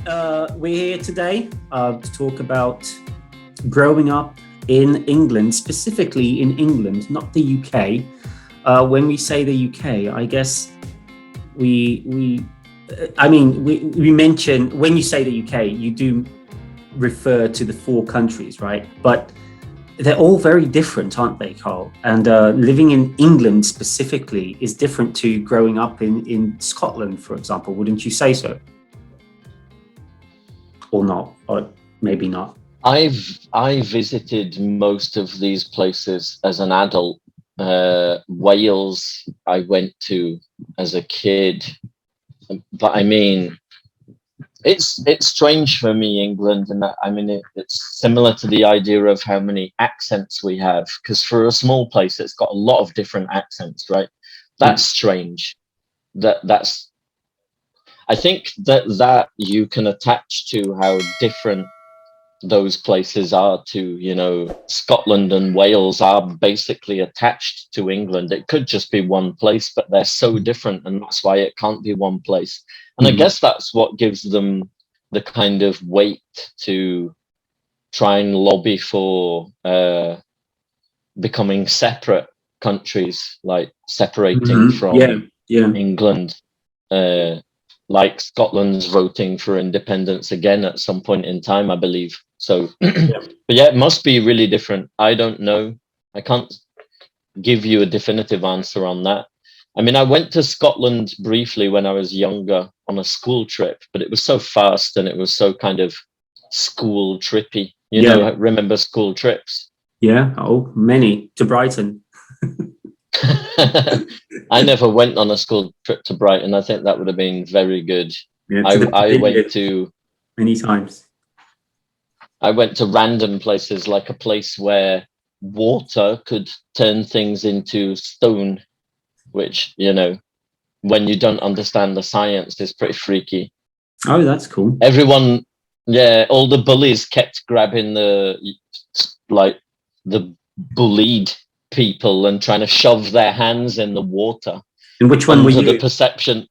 We're here today to talk about growing up in England, specifically in England, not the UK. When we say the UK, I guess we mention, when you say the UK, you do refer to the four countries, right? But they're all very different, aren't they, Carl? And living in England specifically is different to growing up in Scotland, for example. Wouldn't you say so? Or not? Or maybe not. I visited most of these places as an adult. Wales, I went to as a kid, but I mean, it's strange for me, England, and that it's similar to the idea of how many accents we have. Because for a small place, it's got a lot of different accents, right? That's strange. That's I think that you can attach to how different those places are to, Scotland and Wales are basically attached to England. It could just be one place, but they're so different, and that's why it can't be one place. And I guess that's what gives them the kind of weight to try and lobby for becoming separate countries, like separating from England. Like Scotland's voting for independence again at some point in time, I believe. So, but yeah, it must be really different. I don't know. I can't give you a definitive answer on that. I mean, I went to Scotland briefly when I was younger on a school trip, but it was so fast and it was so kind of school trippy. You know, I remember school trips? Yeah. Oh, many to Brighton. I never went on a school trip to Brighton. I think that would have been very good. Yeah, I went to many times. I went to random places, like a place where water could turn things into stone, which, when you don't understand the science, is pretty freaky. Oh, that's cool. Everyone, all the bullies kept grabbing the bullied people and trying to shove their hands in the water. And which one were you? The perception.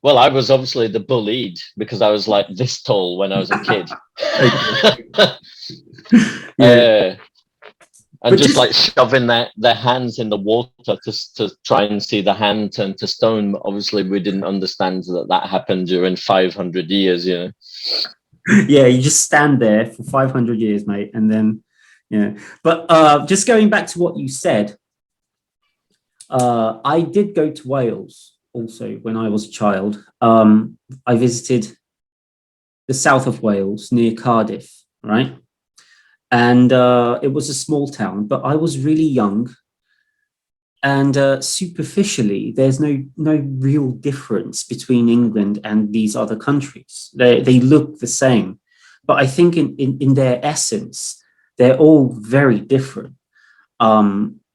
Well, I was obviously the bullied because I was like this tall when I was a kid. And just like shoving their hands in the water to try and see the hand turn to stone. Obviously, we didn't understand that happened during 500 years, Yeah, you just stand there for 500 years, mate, and then, But just going back to what you said, I did go to Wales also when I was a child. I visited the south of Wales near Cardiff, right? And it was a small town, but I was really young. And superficially, there's no real difference between England and these other countries. They look the same. But I think in their essence, they're all very different.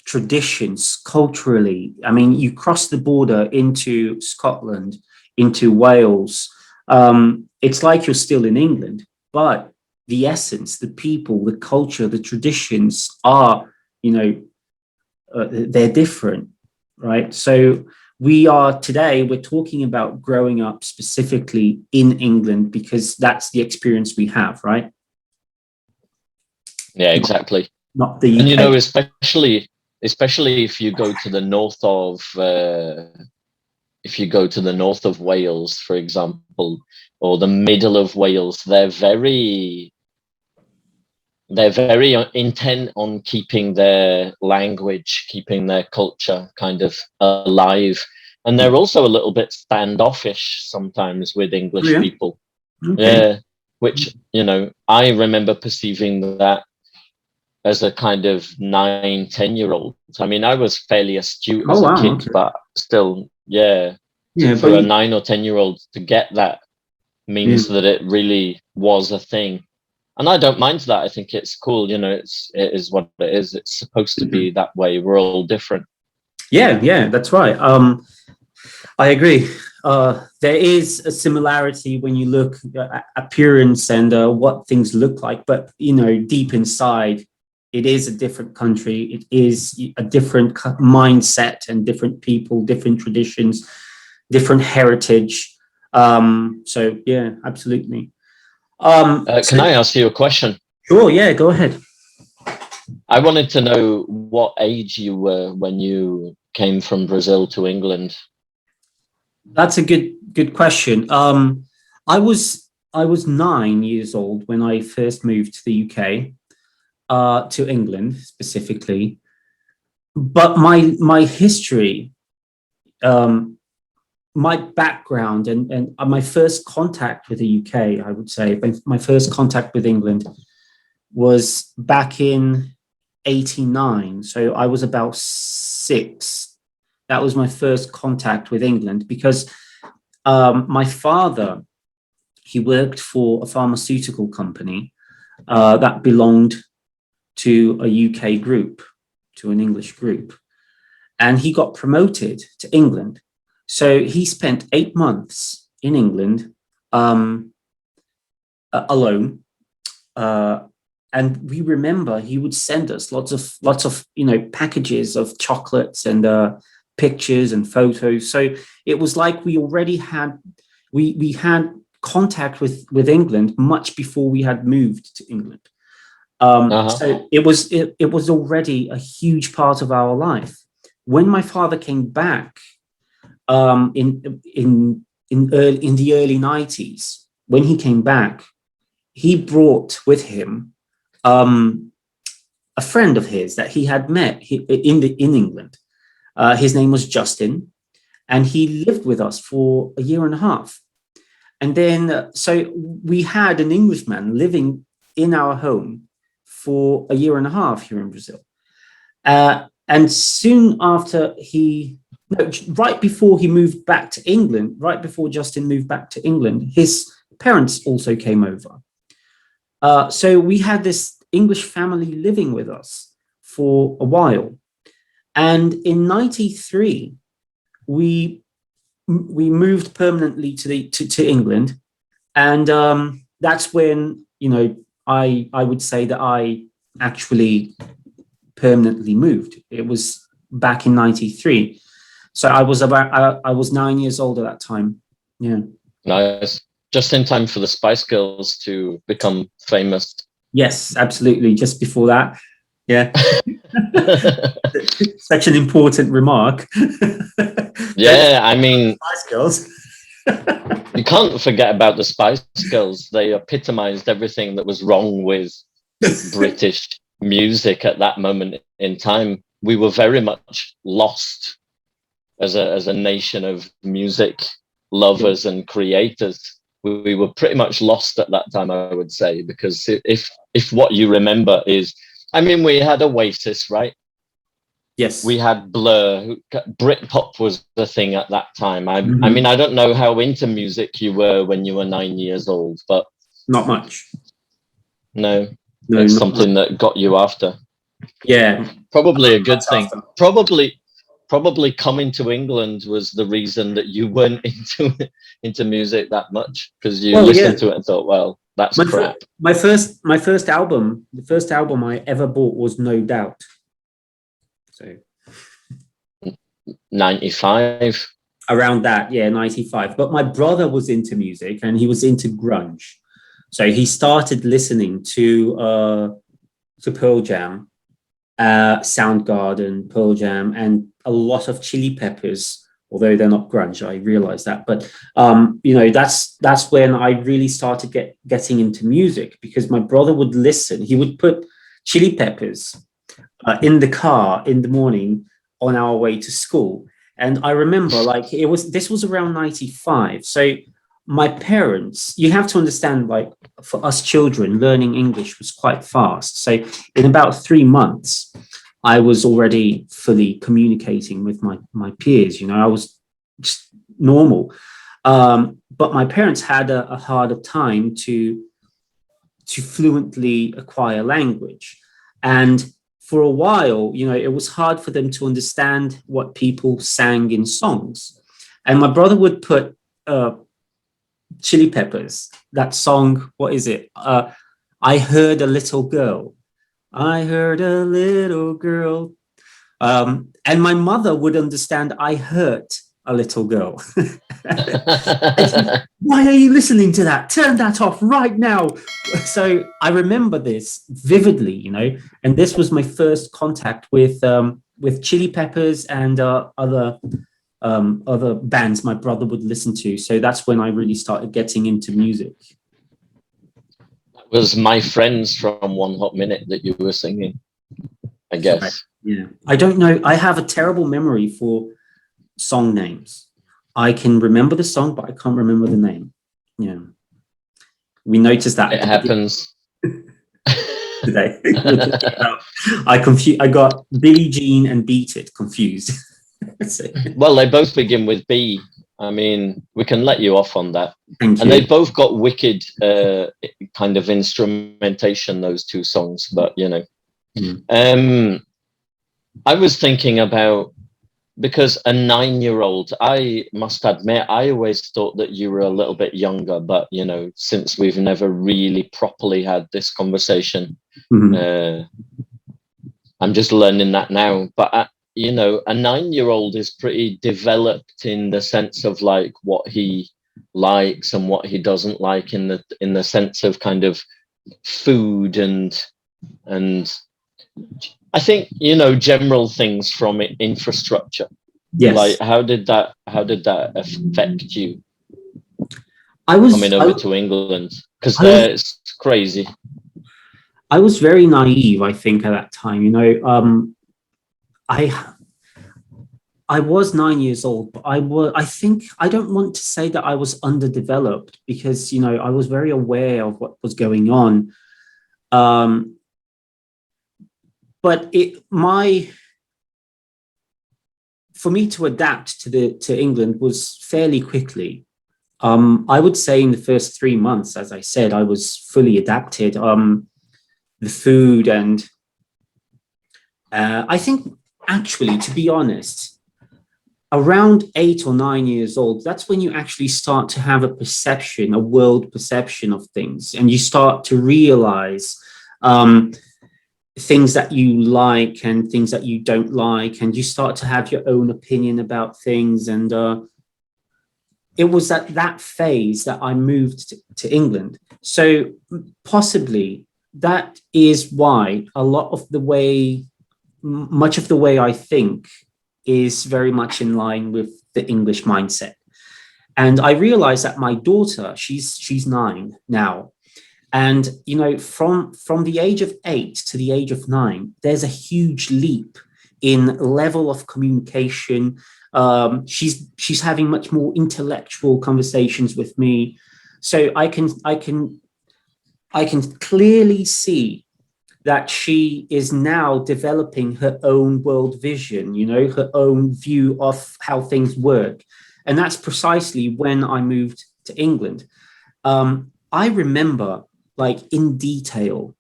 Traditions, culturally. I mean, you cross the border into Scotland, into Wales. It's like you're still in England, but the essence, the people, the culture, the traditions are, they're different, right? So we're talking about growing up specifically in England because that's the experience we have, right? Yeah, exactly. Not the UK. And especially if you go to the north of Wales, for example, or the middle of Wales, they're very intent on keeping their language, keeping their culture kind of alive. And they're also a little bit standoffish sometimes with English people. Okay. Yeah, which, I remember perceiving that as a kind of 9-10-year-old. I mean, I was fairly astute as a kid, but still, for a 9 or 10-year-old to get that means that it really was a thing. And I don't mind that. I think it's cool. It is what it is. It's supposed to be that way. We're all different. Yeah, that's right. I agree. There is a similarity when you look at appearance and what things look like, but deep inside, it is a different country. It is a different mindset and different people, different traditions, different heritage. So yeah, absolutely. Can So I ask you a question? sure, yeah, go ahead. I wanted to know what age you were when you came from Brazil to England. That's a good question. I was 9 years old when I first moved to the UK, to England specifically. But my history, um, my background, and my first contact with the UK, I would say, my first contact with England was back in '89. So I was about 6. That was my first contact with England because my father, he worked for a pharmaceutical company that belonged to a UK group, to an English group, and he got promoted to England. So he spent 8 months in England, um, alone. Uh, and we remember he would send us lots of packages of chocolates and pictures and photos. So it was like we already had we had contact with England much before we had moved to England. Uh-huh. So it was already a huge part of our life. When my father came back, in the early 90s, when he came back, he brought with him um, a friend of his that he had met in England. His name was Justin, and he lived with us for a year and a half. And then, so we had an Englishman living in our home for a year and a half here in Brazil. And soon after no, right before he moved back to England, right before Justin moved back to England, his parents also came over. So we had this English family living with us for a while. And in '93, we we moved permanently to England, and that's when I would say that I actually permanently moved. It was back in '93, so I was 9 years old at that time. Yeah. Nice. Just in time for the Spice Girls to become famous. Yes, absolutely. Just before that. Yeah. Such an important remark. Yeah, I mean, Spice Girls. you can't forget about the Spice Girls. They epitomized everything that was wrong with British music at that moment in time. We were very much lost as a nation of music lovers and creators. We were pretty much lost at that time, I would say, because if what you remember is, I mean, we had Oasis, right? Yes. We had Blur. Britpop was the thing at that time. I mean, Mhm. I don't know how into music you were when you were 9 years old, but Not much. no, No, it's not much. something that got you after. Yeah. Probably a good Much thing. after. Probably coming to England was the reason that you weren't into music that much, because you Well, listened yeah. to it and thought, well, that's crap. My first album, the first album I ever bought was No Doubt. So 95. around that, yeah, '95. But my brother was into music and he was into grunge. So he started listening to Pearl Jam, Soundgarden, Pearl Jam, and a lot of Chili Peppers. Although they're not grunge, I realize that. But that's when I really started getting into music because my brother would listen. He would put Chili Peppers in the car in the morning on our way to school. And I remember, like, this was around '95. So my parents, you have to understand, like, for us children, learning English was quite fast. So in about 3 months, I was already fully communicating with my peers. I was just normal. But my parents had a harder time to fluently acquire language. And for a while, it was hard for them to understand what people sang in songs. And my brother would put Chili Peppers, that song, what is it? I heard a little girl. I heard a little girl. And my mother would understand I hurt a little girl. I said, why are you listening to that? Turn that off right now. So I remember this vividly, you know, and this was my first contact with Chili Peppers and other bands my brother would listen to. So that's when I really started getting into music. That was My Friends from One Hot Minute that you were singing, I guess. Right. Yeah. I don't know. I have a terrible memory for song names. I can remember the song, but I can't remember the name. Yeah. We noticed that It happens. Today. I got Billie Jean and Beat It confused. Well, they both begin with B. I mean, we can let you off on that. Thank you. And they've both got wicked kind of instrumentation, those two songs, but you know. I was thinking about, because a 9-year-old, I must admit, I always thought that you were a little bit younger, but you know, since we've never really properly had this conversation, I'm just learning that now. But you know, a 9-year-old is pretty developed in the sense of like what he likes and what he doesn't like, in the sense of kind of food and I think, you know, general things from infrastructure. Yes. Like how did that affect you coming over to England? Because it's crazy. I was very naive, I think, at that time. You know, I was 9 years old, but I think I don't want to say that I was underdeveloped, because, you know, I was very aware of what was going on. But for me to adapt to England was fairly quickly. I would say in the first 3 months, as I said, I was fully adapted. The food and I think, actually, to be honest, around 8 or 9 years old, that's when you actually start to have a perception, a world perception of things, and you start to realize things that you like and things that you don't like, and you start to have your own opinion about things. And it was at that phase that I moved to England. So possibly that is why much of the way I think is very much in line with the English mindset. And I realized that my daughter, she's 9 now. And, you know, from the age of 8 to the age of 9, there's a huge leap in level of communication. She's having much more intellectual conversations with me. So I can clearly see that she is now developing her own world vision, you know, her own view of how things work. And that's precisely when I moved to England. I remember, like, in detail,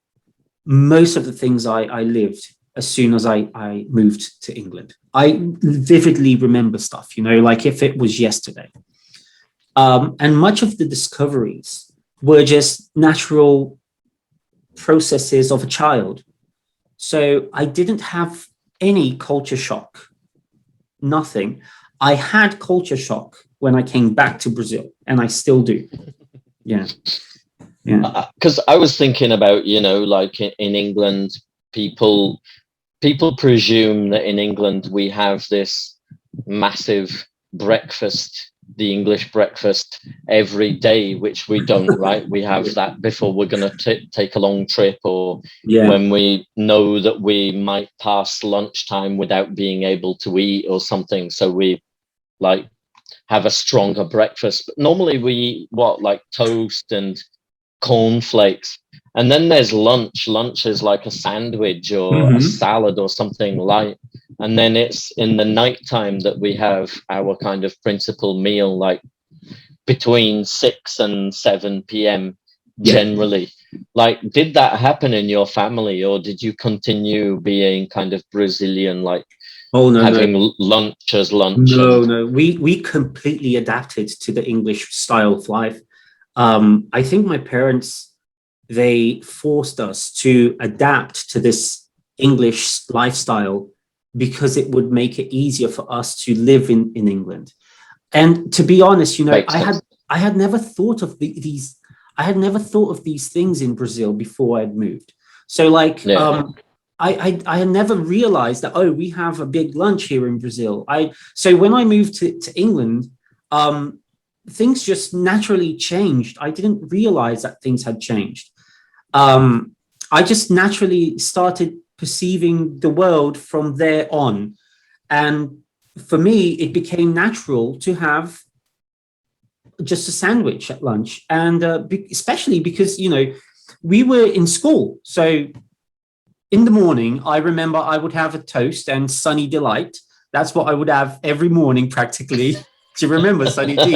most of the things I lived as soon as I moved to England. I vividly remember stuff, you know, like if it was yesterday. And much of the discoveries were just natural processes of a child. So I didn't have any culture shock, nothing. I had culture shock when I came back to Brazil, and I still do. Yeah. Because I was thinking about, you know, like in England, people presume that in England we have this massive breakfast, the English breakfast, every day, which we don't, right? We have that before we're going to take a long trip, or when we know that we might pass lunchtime without being able to eat or something. So we like have a stronger breakfast. But normally we eat like toast and cornflakes. And then there's lunch. Lunch is like a sandwich or a salad or something light. And then it's in the nighttime that we have our kind of principal meal, like between 6 and 7 p.m. generally. Like, did that happen in your family, or did you continue being kind of Brazilian, like having lunch as lunch? No. We completely adapted to the English style of life. I think my parents, they forced us to adapt to this English lifestyle because it would make it easier for us to live in England. And to be honest, Makes sense. I had never thought of these. I had never thought of these things in Brazil before I'd moved. So like, Yeah. I had never realized that, oh, we have a big lunch here in Brazil. So when I moved to England, um, things just naturally changed. I didn't realize that things had changed. Um, I just naturally started perceiving the world from there on. And for me, it became natural to have just a sandwich at lunch. And especially because, we were in school. So in the morning, I remember I would have a toast and Sunny Delight. That's what I would have every morning, practically. Do you remember Sunny D?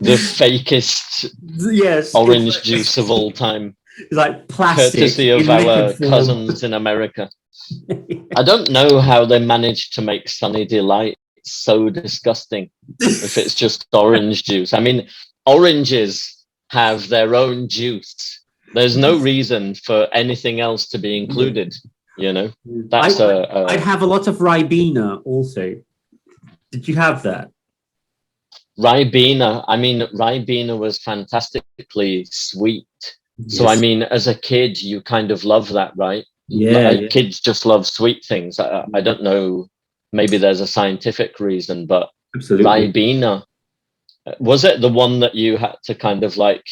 The fakest Yes, orange juice of all time, it's like plastic courtesy of in liquid our form. cousins in America. I don't know how they managed to make Sunny Delight so disgusting if it's just orange juice. I mean, oranges have their own juice. There's no reason for anything else to be included. You know, that's I'd have a lot of Ribena also. Did you have that? Ribena. I mean, Ribena was fantastically sweet. So, I Yes. mean, as a kid, you kind of love that, right? Yeah, yeah, Kids just love sweet things. I don't know. Maybe there's a scientific reason, but absolutely. Ribena, was it the one that you had to kind of like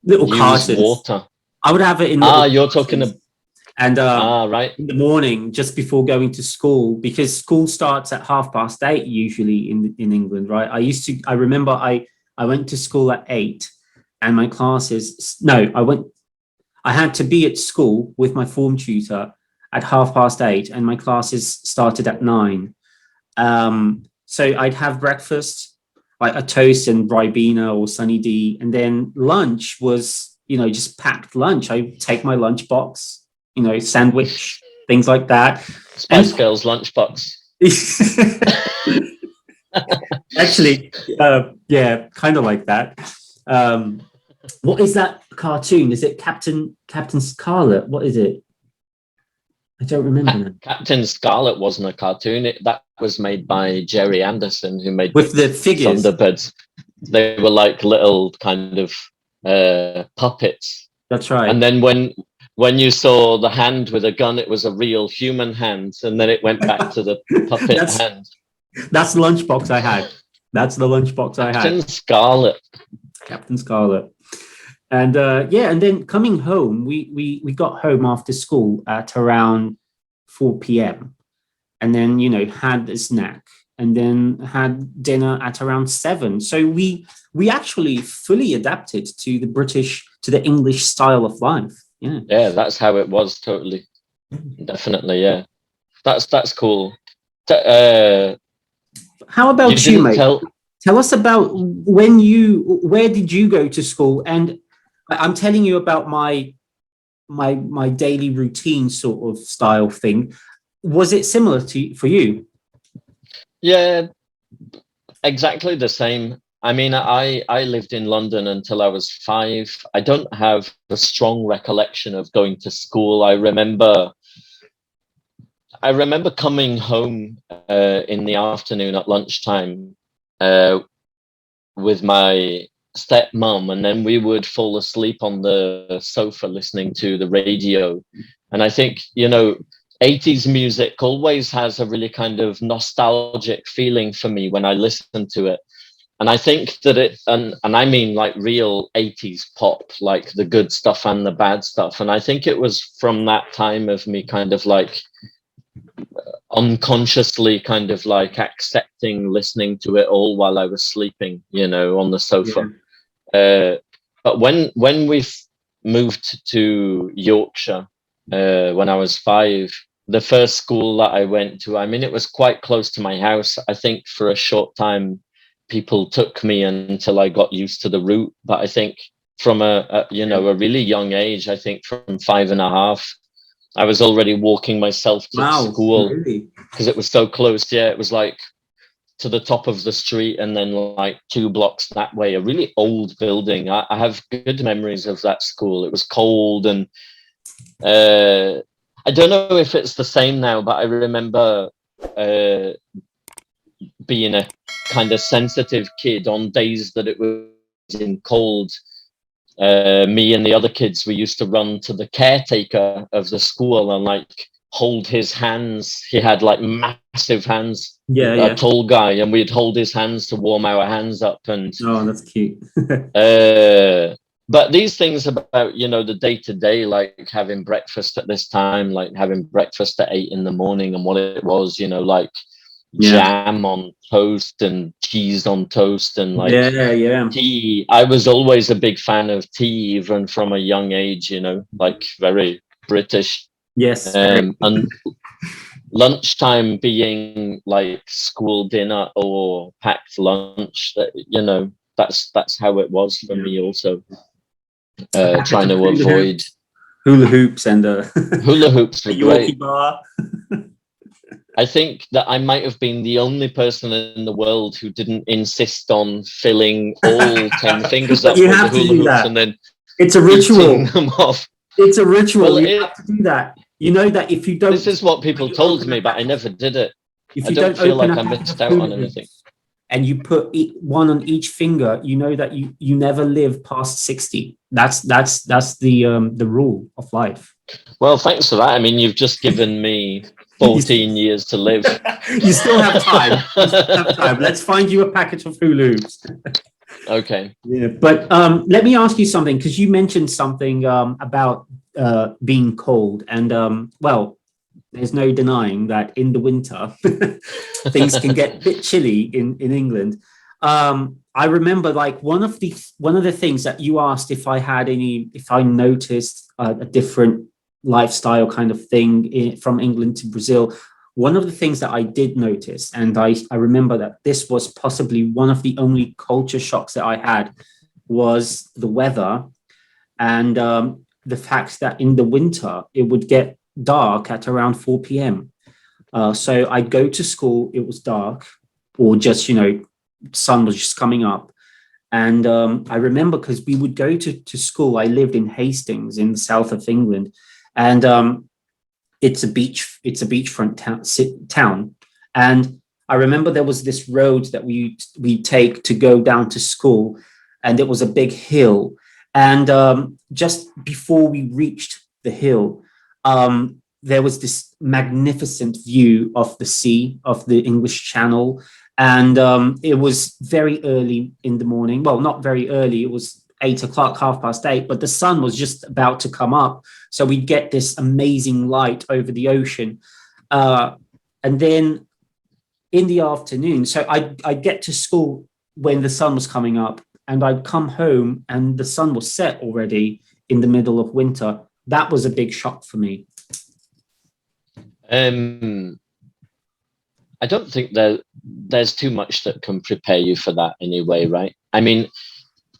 Little use cartons. water? I would have it in Ah, little you're talking cartons. about, And right. in the morning, just before going to school, because school starts at 8:30 usually in England, right? I remember I went to school at 8, and my classes, no, I had to be at school with my form tutor at 8:30, and my classes started at 9. So I'd have breakfast, like a toast and Ribena or Sunny D, and then lunch was, just packed lunch. I take my lunch box, sandwich, things like that. Spice And Girls lunchbox. actually, yeah, kind of like that. Um, what is that cartoon? Is it Captain Scarlet? What is it? I don't remember now. Captain Scarlet wasn't a cartoon. That was made by Jerry Anderson, who made With the figures. Thunderbirds. They were like little kind of puppets. That's right. And then when you saw the hand with a gun, it was a real human hand, and then it went back to the puppet that's hand. that's the lunchbox I had. That's the lunchbox I Captain had. Scarlet. Captain Scarlet. And yeah, and then coming home, we got home after school at around 4 p.m. and then had a snack and then had dinner at around 7. So we actually fully adapted to the English style of life. Yeah. Yeah, that's how it was. Totally, definitely. Yeah, that's cool. How You about you, didn't mate? tell. Tell us about where did you go to school? And I'm telling you about my daily routine sort of style thing. Was it similar for you? Yeah, exactly the same. I mean, I lived in London until I was 5. I don't have a strong recollection of going to school. I remember coming home in the afternoon at lunchtime uh, with my stepmom, and then we would fall asleep on the sofa listening to the radio. And I think, 80s music always has a really kind of nostalgic feeling for me when I listen to it. And I think that and I mean like real 80s pop, like the good stuff and the bad stuff. And I think it was from that time of me kind of like unconsciously kind of like accepting listening to it all while I was sleeping, on the Yeah. sofa. But when we moved to Yorkshire when I was 5, the first school that I went to, I mean, it was quite close to my house. I think for a short time, people took me until I got used to the route. But I think from a really young age, I think from 5.5, I was already walking myself to Wow, school really? because it was so close. Yeah, it was like to the top of the street and then like 2 blocks that way, a really old building. I have good memories of that school. It was cold and I don't know if it's the same now, but I remember being a kind of sensitive kid, on days that it was in cold, me and the other kids, we used to run to the caretaker of the school and like hold his hands. He had like massive hands, Yeah, a yeah. tall guy, and we'd hold his hands to warm our hands up. And Oh, that's cute. but these things about, you know, the day to day, like having breakfast at this time, like having breakfast at 8 a.m, and what it was, you know, like Yeah. jam on toast and cheese on toast, and like Yeah. tea. I was always a big fan of tea, even from a young age, you know, like very British. Yes. And lunchtime being like school dinner or packed lunch, that, you know, that's how it was for me also. Trying to avoid hula hoops and hula hoops were a Yorkie great. bar. I think that I might have been the only person in the world who didn't insist on filling all 10 fingers up You with the have to hula do hoops that. and then It's a ritual. eating them off. It's a ritual. Well, You have to do that. You know that if you don't, This is what people you told open me, a but I packet- never did it. if I you don't don't feel open like a I packet missed of out hula on anything. hoops and you put one on each finger, you know that you never live past 60. That's the rule of life. Well, thanks for that. I mean, you've just given me 14 years to live. You still have time. You still have time. Let's find you a packet of hula hoops. Okay. Yeah, but let me ask you something, because you mentioned something about being cold, and well, there's no denying that in the winter things can get a bit chilly in England. I remember like one of the things that you asked if I noticed a different lifestyle kind of thing from England to Brazil. One of the things that I did notice, and I remember that this was possibly one of the only culture shocks that I had, was the weather, and the fact that in the winter it would get dark at around 4 p.m. So I'd go to school, it was dark, or just, sun was just coming up. And I remember because we would go to school. I lived in Hastings in the south of England, and it's a beachfront town. And I remember there was this road that we take to go down to school, and it was a big hill. And just before we reached the hill, there was this magnificent view of the sea, of the English Channel. And it was very early in the morning. Well, not very early. It was 8 o'clock, 8:30, but the sun was just about to come up. So we'd get this amazing light over the ocean. And then in the afternoon, so I'd get to school when the sun was coming up, and I'd come home and the sun was set already in the middle of winter. That was a big shock for me. I don't think there's too much that can prepare you for that anyway, right? I mean,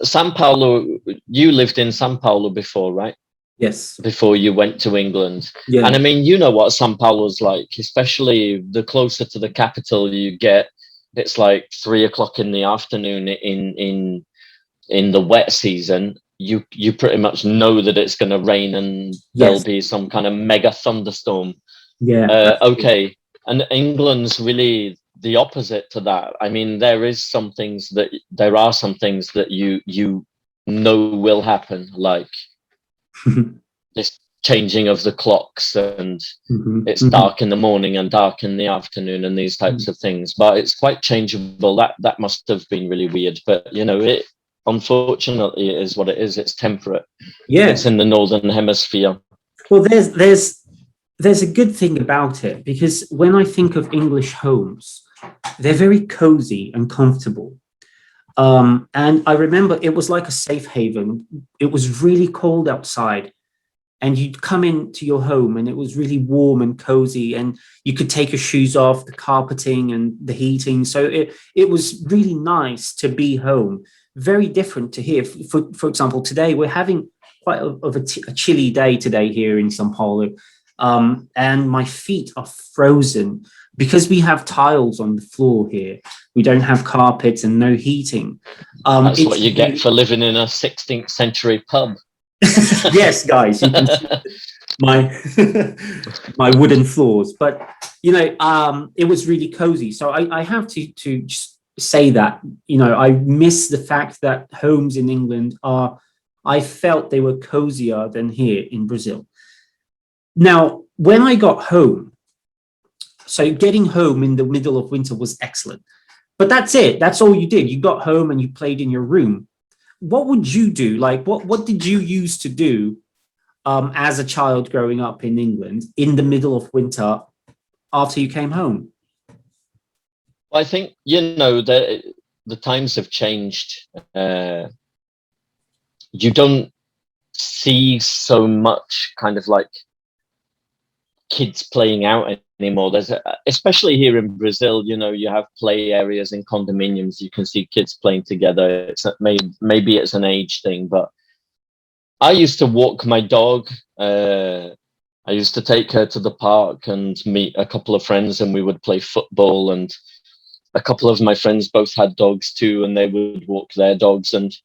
Sao Paulo, you lived in Sao Paulo before, right? Yes. Before you went to England. Yeah. And I mean, you know what Sao Paulo's like, especially the closer to the capital you get. It's like 3 o'clock in the afternoon in the wet season. You pretty much know that it's going to rain, and there'll be some kind of mega thunderstorm. Yeah. Okay. And England's really the opposite to that. I mean, there are some things that you know will happen, like this changing of the clocks, and it's dark in the morning and dark in the afternoon, and these types of things. But it's quite changeable. That must have been really weird. But it unfortunately it is what it is. It's temperate. Yeah. It's in the northern hemisphere. Well, there's a good thing about it, because when I think of English homes, they're very cozy and comfortable. And I remember it was like a safe haven. It was really cold outside, and you'd come into your home and it was really warm and cozy, and you could take your shoes off, the carpeting and the heating. So it was really nice to be home. Very different to here. For example, today we're having quite a chilly day today here in Sao Paulo. And my feet are frozen because we have tiles on the floor here. We don't have carpets and no heating. That's what you get for living in a 16th century pub. Yes, guys. my my wooden floors. But it was really cozy. So I have to just say that I miss the fact that homes in England are. I felt they were cozier than here in Brazil. Now, when I got home, so getting home in the middle of winter was excellent. But that's it. That's all you did. You got home and you played in your room. What would you do? Like, what did you use to do as a child growing up in England in the middle of winter after you came home? I think the times have changed. You don't see so much kind of like kids playing out anymore. Especially here in Brazil, you have play areas in condominiums. You can see kids playing together. Maybe it's an age thing, but I used to walk my dog. I used to take her to the park and meet a couple of friends, and we would play football. And a couple of my friends both had dogs too, and they would walk their dogs. And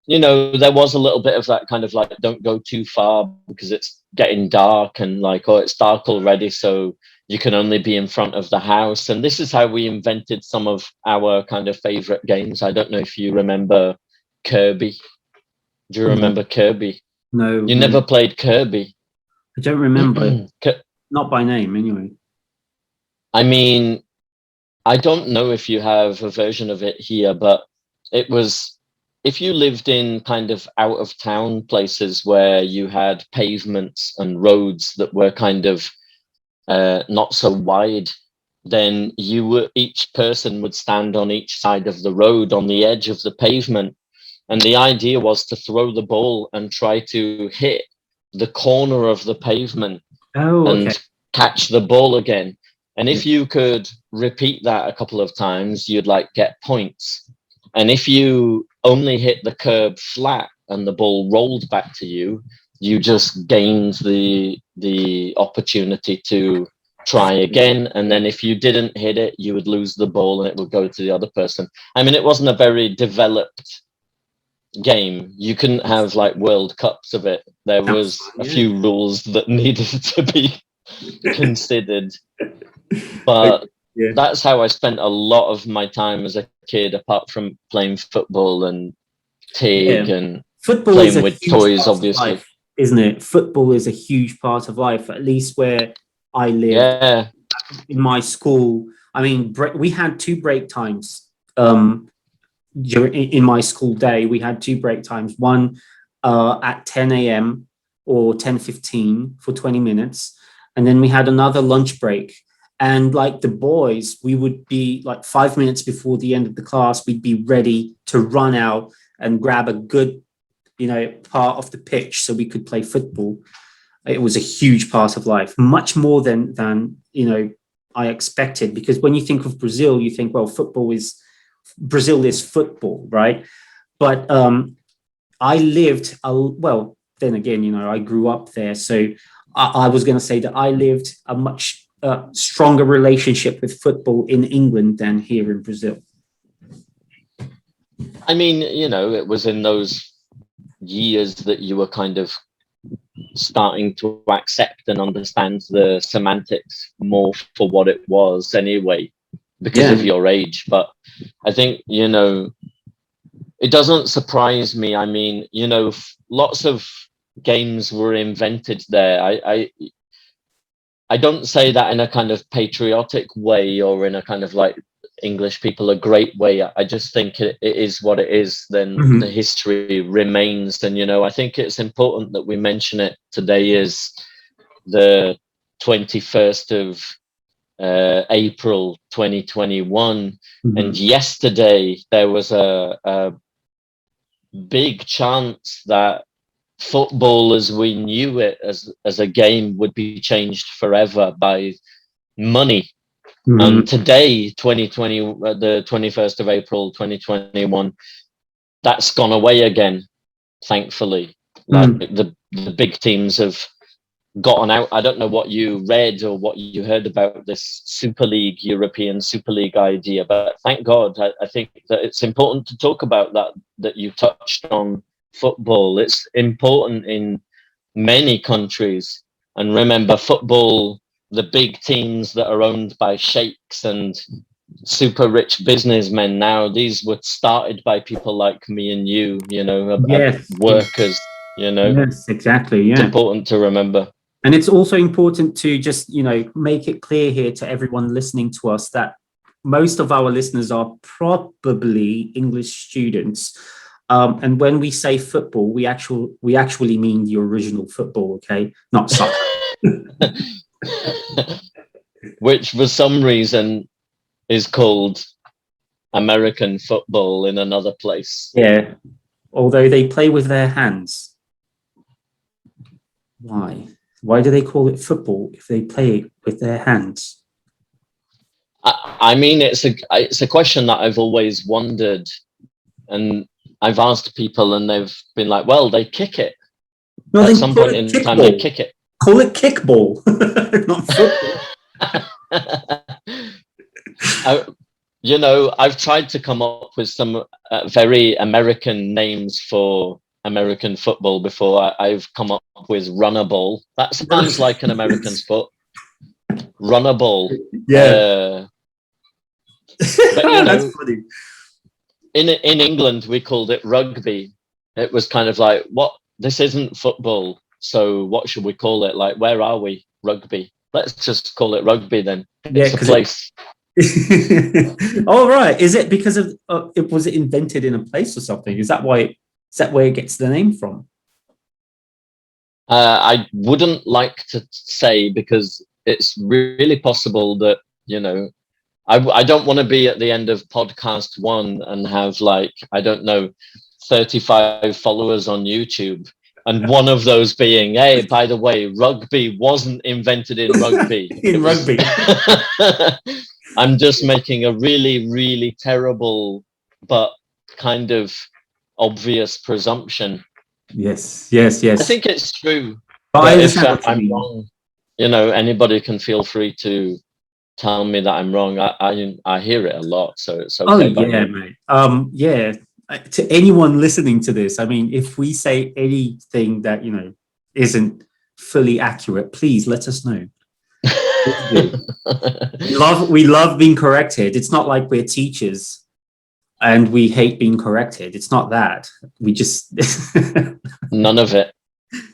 there was a little bit of that kind of like, don't go too far because it's getting dark, and like, oh, it's dark already, so you can only be in front of the house. And this is how we invented some of our kind of favorite games. I don't know if you remember Kirby. Do you remember Kirby? No. You never played Kirby? I don't remember. Not by name, anyway. I mean, I don't know if you have a version of it here, but it was, if you lived in kind of out of town places where you had pavements and roads that were kind of not so wide, then each person would stand on each side of the road on the edge of the pavement. And the idea was to throw the ball and try to hit the corner of the pavement and catch the ball again. And if you could repeat that a couple of times, you'd like get points. And if you only hit the curb flat and the ball rolled back to you, you just gained the opportunity to try again. And then if you didn't hit it, you would lose the ball and it would go to the other person. I mean, it wasn't a very developed game. You couldn't have like World Cups of it. There was a few rules that needed to be considered. But that's how I spent a lot of my time as a kid, apart from playing football and TIG and football playing with toys, obviously. Life, isn't it? Football is a huge part of life, at least where I live. In my school, I mean, we had two break times. In my school day, we had two break times. One at 10 a.m. or 10:15 for 20 minutes. And then we had another lunch break. And like the boys, we would be like 5 minutes before the end of the class, we'd be ready to run out and grab a good, part of the pitch so we could play football. It was a huge part of life, much more than I expected. Because when you think of Brazil, you think, well, Brazil is football, right? But I lived, then again, I grew up there. So I was going to say that I lived a much stronger relationship with football in England than here in Brazil. I mean, it was in those years that you were kind of starting to accept and understand the semantics more for what it was anyway, because of your age. But I think, it doesn't surprise me. I mean, lots of games were invented there. I don't say that in a kind of patriotic way or in a kind of like English people a great way. I just think it is what it is. Then the history remains. And, I think it's important that we mention it. Today is the 21st of April 2021. And yesterday there was a big chance that football as we knew it as a game would be changed forever by money. And today, 2020, the 21st of April 2021, that's gone away again, thankfully. Like the big teams have gotten out. I don't know what you read or what you heard about this European Super League idea, but thank God. I think that it's important to talk about that you touched on football. It's important in many countries. And remember, football, the big teams that are owned by sheikhs and super rich businessmen now, these were started by people like me and you know, Yes. workers, you know. Yes, exactly. It's Yeah. important to remember. And it's also important to just, make it clear here to everyone listening to us that most of our listeners are probably English students. And when we say football, we actually mean the original football, okay? Not soccer. Which for some reason is called American football in another place. Yeah. Although they play with their hands. Why? Why do they call it football if they play it with their hands? I mean, it's a question that I've always wondered, and I've asked people, and they've been like, "Well, they kick it. No, At they some call point it in time, they kickball. kick it." Call it kickball, not football. I've tried to come up with some very American names for American football before. I've come up with runner ball. That sounds like an American sport. Runner ball. Yeah. But That's funny. in England, we called it rugby. It was kind of like, what? This isn't football. So what should we call it? Like, where are we? Rugby. Let's just call it rugby then. It's a place. Oh, right. Is it because of it was invented in a place or something? Is that where it gets the name from? I wouldn't like to say, because it's really possible that, I don't want to be at the end of podcast 1 and have, like, I don't know, 35 followers on YouTube. And one of those being, hey, by the way, rugby wasn't invented in rugby. Rugby. I'm just making a really, really terrible, but kind of obvious presumption. Yes. I think it's true. But if I'm wrong, anybody can feel free to tell me that I'm wrong. I hear it a lot, so it's okay. Oh yeah, mate. Yeah. To anyone listening to this, I mean, if we say anything that isn't fully accurate, please let us know. we love being corrected. It's not like we're teachers and we hate being corrected. It's not that. We just none of it.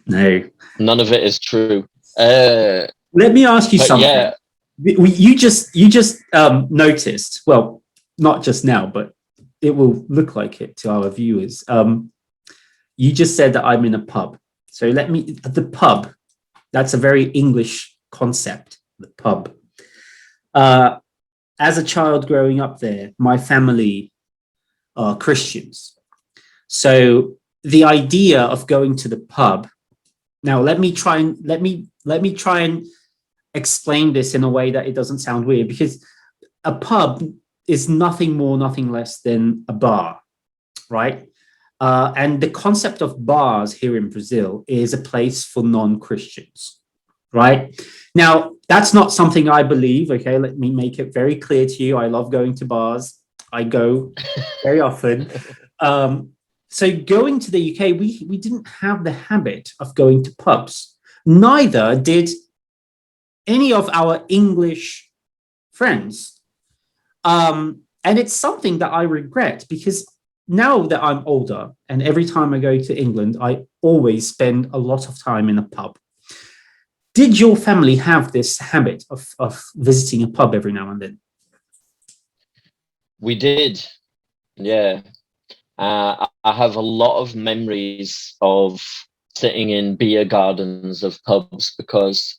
No. None of it is true. Let me ask you something. Yeah. You just noticed, well, not just now, but it will look like it to our viewers. You just said that I'm in a pub. So the pub, that's a very English concept, the pub. As a child growing up there, my family are Christians. So the idea of going to the pub, now let me try and explain this in a way that it doesn't sound weird, because a pub is nothing more, nothing less than a bar, right? And the concept of bars here in Brazil is a place for non-Christians, right? Now, that's not something I believe, okay? Let me make it very clear to you. I love going to bars. I go very often. So going to the UK, we didn't have the habit of going to pubs. Neither did any of our English friends. And it's something that I regret, because now that I'm older and every time I go to England, I always spend a lot of time in a pub. Did your family have this habit of visiting a pub every now and then? We did, yeah. I have a lot of memories of sitting in beer gardens of pubs, because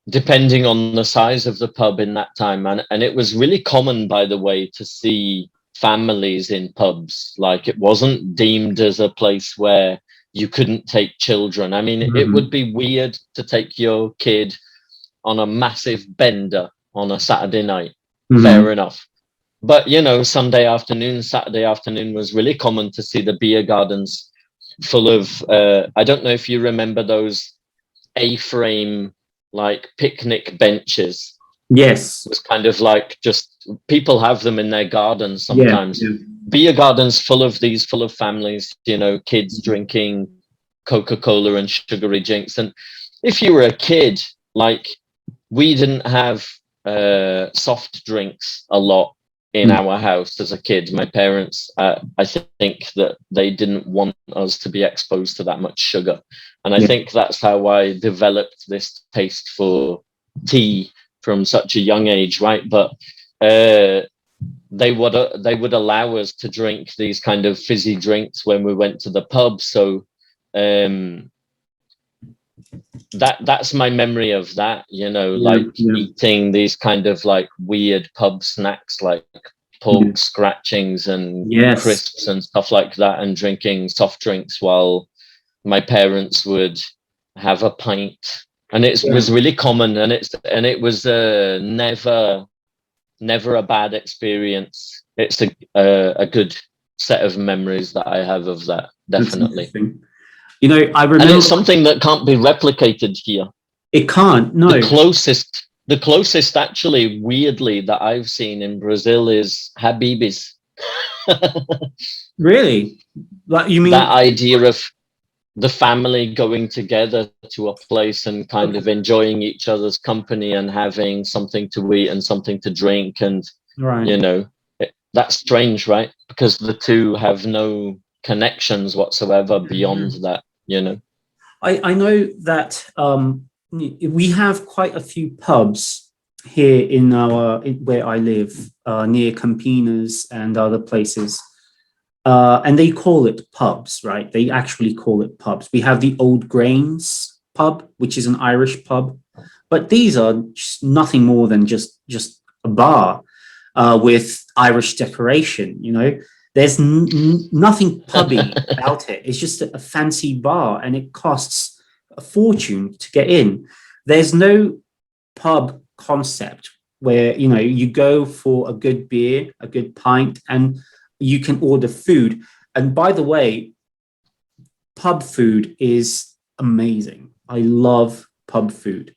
depending on the size of the pub in that time, and it was really common, by the way, to see families in pubs. Like, it wasn't deemed as a place where you couldn't take children. I mean, it would be weird to take your kid on a massive bender on a Saturday night. Fair enough. But, Sunday afternoon, Saturday afternoon was really common to see the beer gardens full of, I don't know if you remember those A-frame, like, picnic benches. Yes. It was kind of like, just people have them in their gardens sometimes. Yeah. Beer gardens full of families, kids drinking Coca-Cola and sugary drinks. And if you were a kid, like we didn't have soft drinks a lot in Mm. our house as a kid. My parents, I think that they didn't want us to be exposed to that much sugar. And I Yeah. think that's how I developed this taste for tea from such a young age, right? But they would allow us to drink these kind of fizzy drinks when we went to the pub. So um, that's my memory of that, Yeah. like Yeah. eating these kind of like weird pub snacks like Yeah. pork scratchings and Yes. crisps and stuff like that, and drinking soft drinks while my parents would have a pint. And it Yeah. was really common, and it was never a bad experience. It's a good set of memories that I have of that, That's definitely. interesting. I And it's remember something that can't be replicated here. it can't. The No, closest, the closest actually, weirdly, that I've seen in Brazil is Habibis. really. Like you That mean? idea of the family going together to a place and kind Okay, of enjoying each other's company and having something to eat and something to drink. And, right. that's strange, right? Because the two have no connections whatsoever beyond that. I know that we have quite a few pubs here where I live, near Campinas and other places. And they call it pubs, right? They actually call it pubs. We have the Old Grains pub, which is an Irish pub, but these are just nothing more than just a bar with Irish decoration. There's nothing pubby about it. It's just a fancy bar, and it costs a fortune to get in. There's no pub concept where you go for a good beer, a good pint, and you can order food. And by the way, pub food is amazing. I love pub food.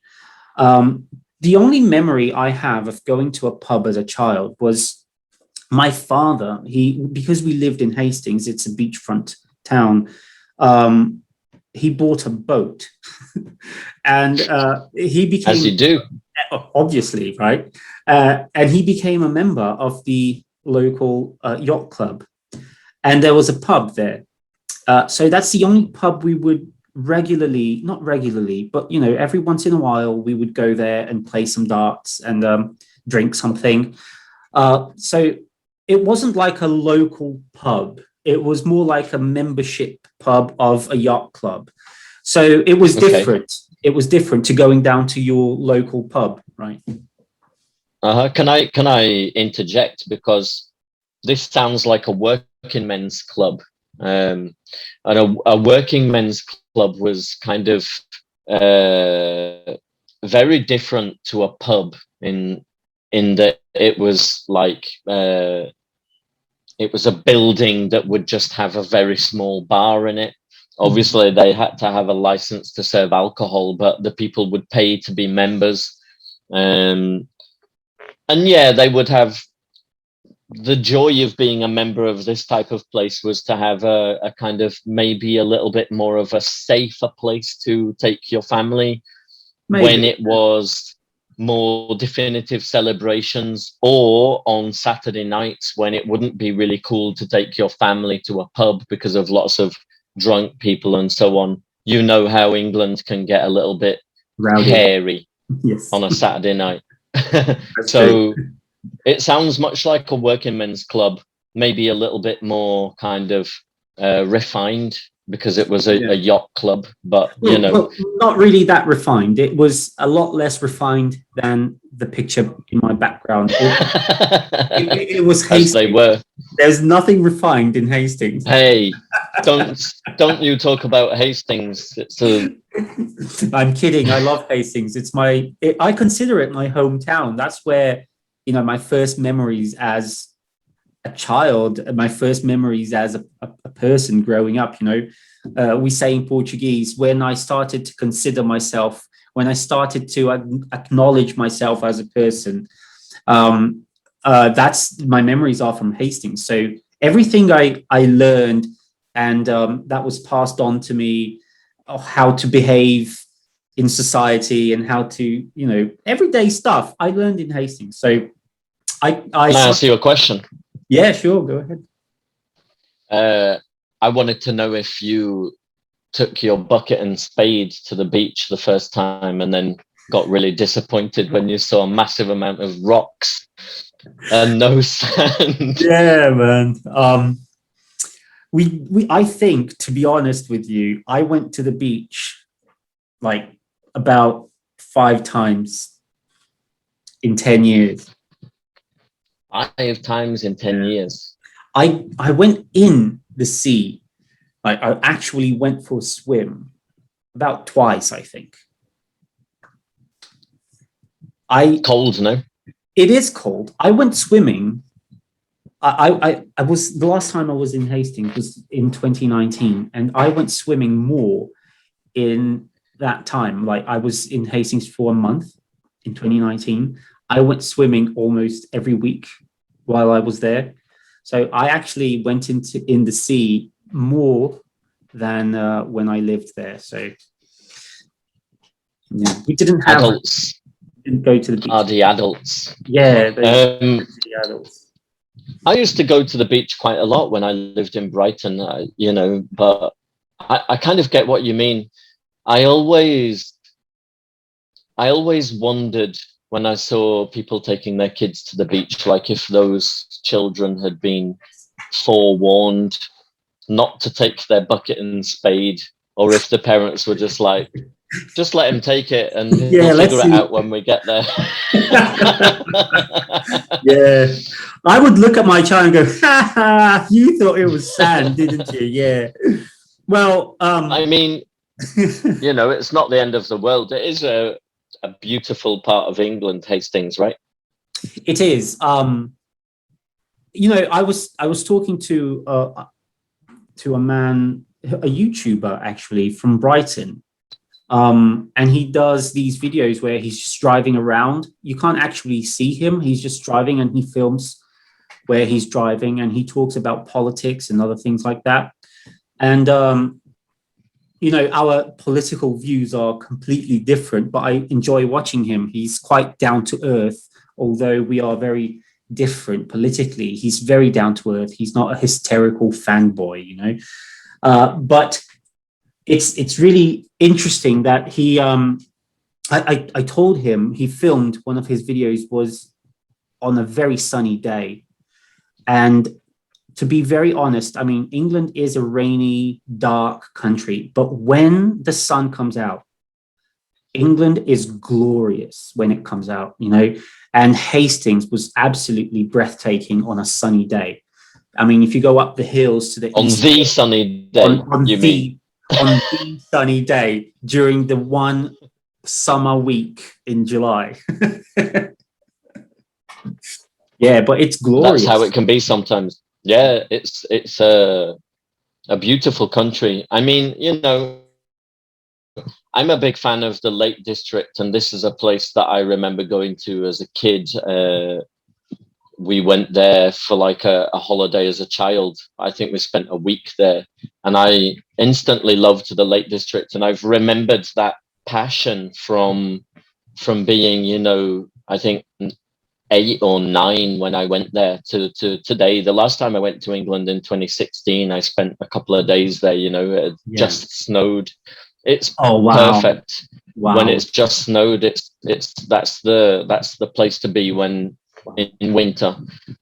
The only memory I have of going to a pub as a child was my father. Because we lived in Hastings, it's a beachfront town. He bought a boat, and he As became, you do. obviously, right, and he became a member of the local yacht club, and there was a pub there. So that's the only pub we would regularly, not regularly, but every once in a while we would go there and play some darts and drink something. So it wasn't like a local pub. It was more like a membership pub of a yacht club. So it was Okay. different. It was different to going down to your local pub, right? Can I interject, because this sounds like a working men's club, and a working men's club was kind of very different to a pub in that it was like it was a building that would just have a very small bar in it. Obviously, they had to have a license to serve alcohol, but the people would pay to be members. Um, and yeah, they would have the joy of being a member of this type of place was to have a kind of maybe a little bit more of a safer place to take your family when Maybe. it was more definitive celebrations, or on Saturday nights when it wouldn't be really cool to take your family to a pub because of lots of drunk people and so on. You know how England can get a little bit Rowdy. hairy Yes, on a Saturday night. that's true. So it sounds much like a working men's club, maybe a little bit more kind of refined because it was Yeah. a yacht club, but Well, not really that refined. It was a lot less refined than the picture in my background. It was as they Hastings. were. There's nothing refined in Hastings. Hey, don't you talk about Hastings? It's a I'm kidding. I love Hastings. I consider it my hometown. That's where, my first memories as a child, my first memories as a person growing up, we say in Portuguese, when I started to consider myself, when I started to acknowledge myself as a person, that's my memories are from Hastings. So everything I learned and that was passed on to me, how to behave, in society and how to, everyday stuff I learned in Hastings. So Can I ask you a question? Yeah, sure, go ahead. I wanted to know if you took your bucket and spade to the beach the first time and then got really disappointed when you saw a massive amount of rocks and no sand. Yeah, man. I think, to be honest with you, I went to the beach like about 5 times in 10 years. 5 times in 10 years. I went in the sea. Like, I actually went for a swim about twice, I think. Cold, no? It is cold. I went swimming. I was, the last time I was in Hastings was in 2019, and I went swimming more in that time. Like, I was in Hastings for a month in 2019. I went swimming almost every week while I was there. So I actually went in the sea more than when I lived there. So yeah, we didn't have adults. Didn't go to the beach. Are the adults? Yeah, the adults. I used to go to the beach quite a lot when I lived in Brighton, but I kind of get what you mean. I always wondered when I saw people taking their kids to the beach, like if those children had been forewarned not to take their bucket and spade, or if the parents were just like, just let him take it and he'll figure it out when we get there. Yeah. I would look at my child and go, ha ha, you thought it was sand, didn't you? Yeah. Well, I mean, it's not the end of the world. It is a beautiful part of England, Hastings, right? It is. I was talking to a man, a YouTuber actually from Brighton. And he does these videos where he's just driving around. You can't actually see him. He's just driving and he films where he's driving and he talks about politics and other things like that. And, our political views are completely different, but I enjoy watching him. He's quite down to earth, although we are very different politically. He's very down to earth. He's not a hysterical fanboy, but it's really interesting that he I told him he filmed one of his videos was on a very sunny day. And to be very honest, I mean, England is a rainy, dark country, but when the sun comes out, England is glorious when it comes out, and Hastings was absolutely breathtaking on a sunny day. I mean, if you go up the hills to the east, the sunny day, on the sunny day during the one summer week in July. Yeah, but it's glorious. That's how it can be sometimes. Yeah, it's a beautiful country. I mean, I'm a big fan of the Lake District, and this is a place that I remember going to as a kid. We went there for like a holiday as a child. I think we spent a week there, and I instantly loved the Lake District. And I've remembered that passion from being, I think 8 or 9 when I went there to today. The last time I went to England in 2016, I spent a couple of days there. It had just snowed. It's perfect. Wow. When it's just snowed. That's the place to be when in winter,